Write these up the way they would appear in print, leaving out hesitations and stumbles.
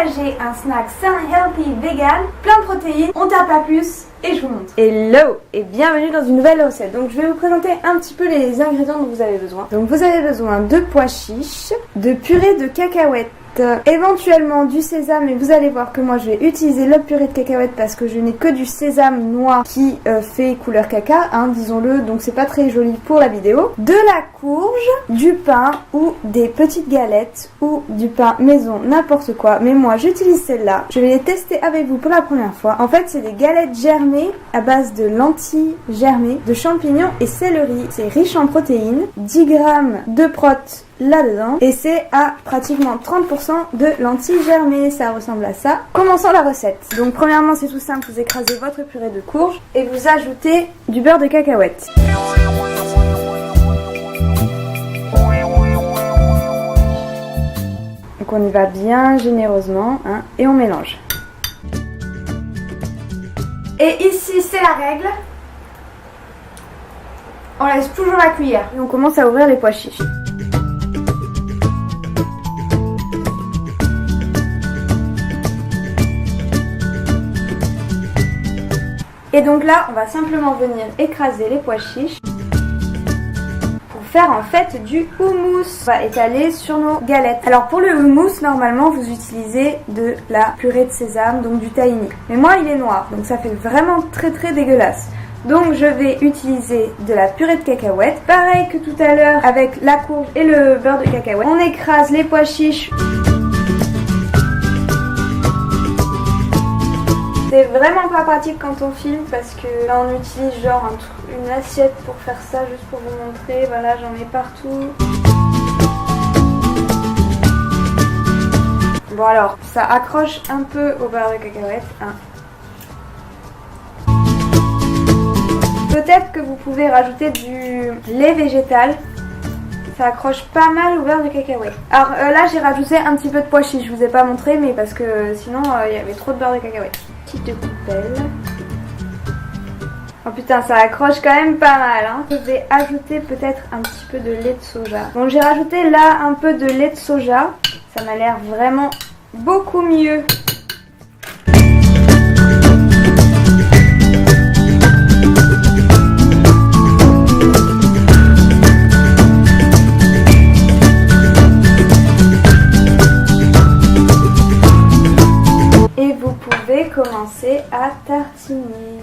j'ai un snack sain, healthy, vegan, plein de protéines, on tape pas plus et je vous montre. Hello et bienvenue dans une nouvelle recette. Donc je vais vous présenter un petit peu les ingrédients dont vous avez besoin. Donc vous avez besoin de pois chiches, de purée de cacahuètes, éventuellement du sésame, et vous allez voir que moi je vais utiliser la purée de cacahuètes parce que je n'ai que du sésame noir qui fait couleur caca, disons-le, donc c'est pas très joli pour la vidéo. De la courge, du pain ou des petites galettes ou du pain maison, n'importe quoi, mais moi j'utilise celle-là. Je vais les tester avec vous pour la première fois. En fait c'est des galettes germées à base de lentilles germées, de champignons et céleri. C'est riche en protéines, 10 grammes de prot là-dedans, et c'est à pratiquement 30% de lentilles germées, ça ressemble à ça. Commençons la recette. Donc premièrement c'est tout simple, vous écrasez votre purée de courge et vous ajoutez du beurre de cacahuète. Donc on y va bien généreusement et on mélange. Et ici c'est la règle, on laisse toujours la cuillère. Et on commence à ouvrir les pois chiches. Et donc là, on va simplement venir écraser les pois chiches pour faire en fait du houmous. On va étaler sur nos galettes. Alors pour le houmous, normalement, vous utilisez de la purée de sésame, donc du tahini. Mais moi, il est noir, donc ça fait vraiment très dégueulasse. Donc je vais utiliser de la purée de cacahuètes. Pareil que tout à l'heure avec la courge et le beurre de cacahuètes. On écrase les pois chiches. C'est vraiment pas pratique quand on filme parce que là on utilise genre une assiette pour faire ça, juste pour vous montrer. Voilà, j'en ai partout. Bon alors, ça accroche un peu au beurre de cacahuète. Peut-être que vous pouvez rajouter du lait végétal. Ça accroche pas mal au beurre de cacahuète. Alors là j'ai rajouté un petit peu de pois chiches, je vous ai pas montré mais parce que sinon il y avait trop de beurre de cacahuète. Petite coupelle. Oh putain, ça accroche quand même pas mal. Je vais ajouter peut-être un petit peu de lait de soja. Bon, j'ai rajouté là un peu de lait de soja. Ça m'a l'air vraiment beaucoup mieux. Commencer à tartiner.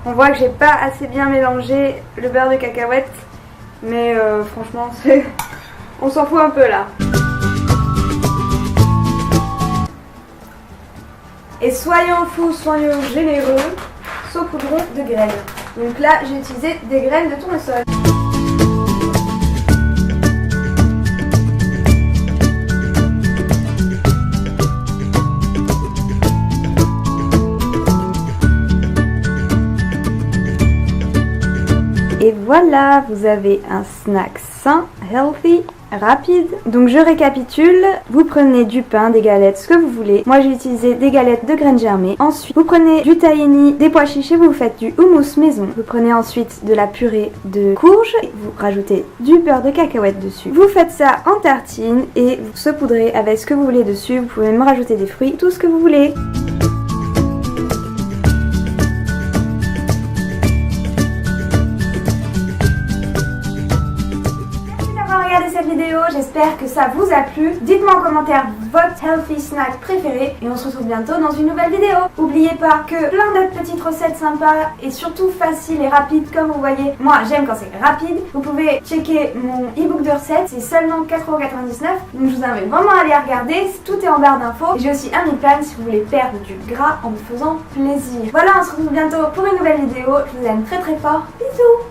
On voit que j'ai pas assez bien mélangé le beurre de cacahuète, mais franchement on s'en fout un peu là. Et soyons fous, soyons généreux, saupoudrons de graines. Donc là, j'ai utilisé des graines de tournesol. Et voilà, vous avez un snack sain, healthy, rapide. Donc je récapitule, vous prenez du pain, des galettes, ce que vous voulez. Moi j'ai utilisé des galettes de graines germées. Ensuite vous prenez du tahini, des pois chiches et vous faites du houmous maison. Vous prenez ensuite de la purée de courge, vous rajoutez du beurre de cacahuète dessus. Vous faites ça en tartine et vous saupoudrez avec ce que vous voulez dessus. Vous pouvez même rajouter des fruits, tout ce que vous voulez. Cette vidéo, j'espère que ça vous a plu. Dites-moi en commentaire votre healthy snack préféré et on se retrouve bientôt dans une nouvelle vidéo. N'oubliez pas que plein d'autres petites recettes sympas et surtout faciles et rapides comme vous voyez. Moi j'aime quand c'est rapide. Vous pouvez checker mon ebook de recettes, c'est seulement 4,99 €. Donc je vous invite vraiment à aller regarder, tout est en barre d'infos. J'ai aussi un meal plan si vous voulez perdre du gras en me faisant plaisir. Voilà, on se retrouve bientôt pour une nouvelle vidéo. Je vous aime très fort. Bisous.